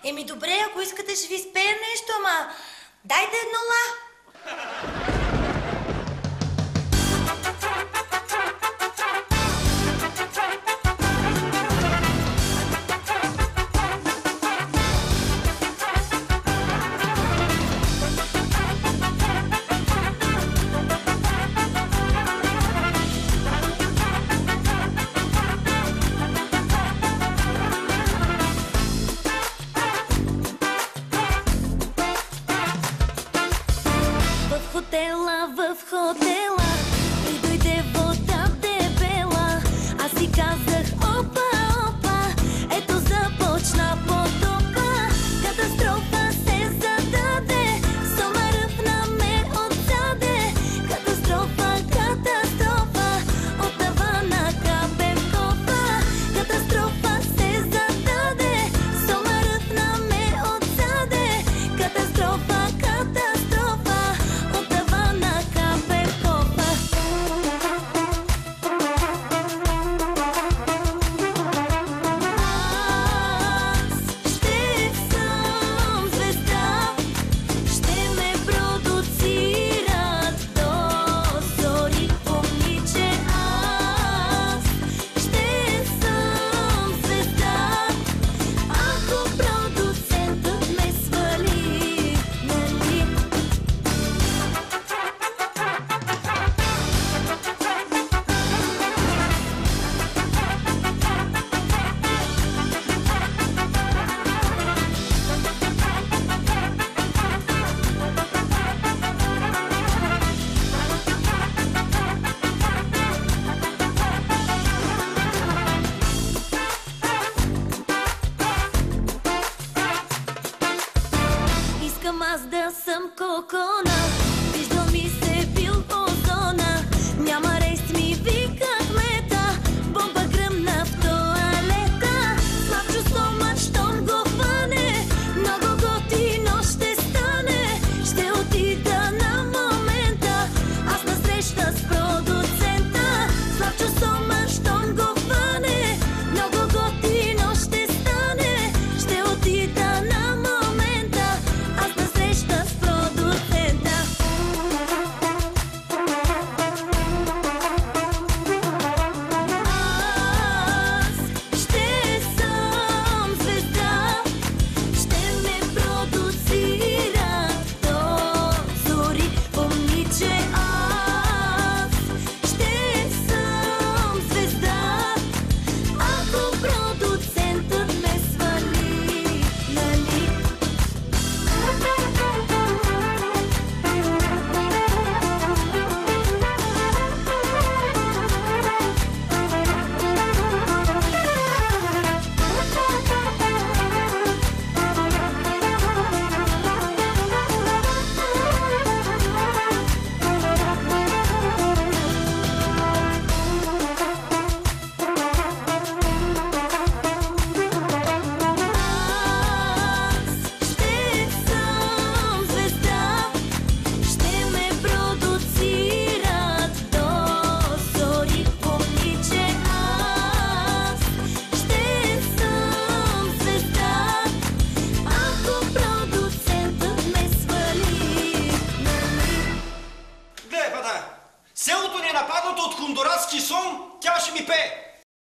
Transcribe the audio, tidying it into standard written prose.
Еми добре, ако искате ще ви спея нещо, ама дайте едно ла. В хотела и дойде вода дебела. Аз си казах опа, опа, ето започна потопа. Катастрофа се зададе, сома ръфна ме отзаде. Катастрофа, катастрофа, от тавана капе в копа. Катастрофа се зададе, сома ръфна ме отзаде. Катастрофа, катастрофа, от тавана капе в копа. Аз ще съм звезда, ще ме продуцират до зори, момиче. Аз ще съм звезда, ако продуцентът ме свали, нали? Искам аз да съм кокона,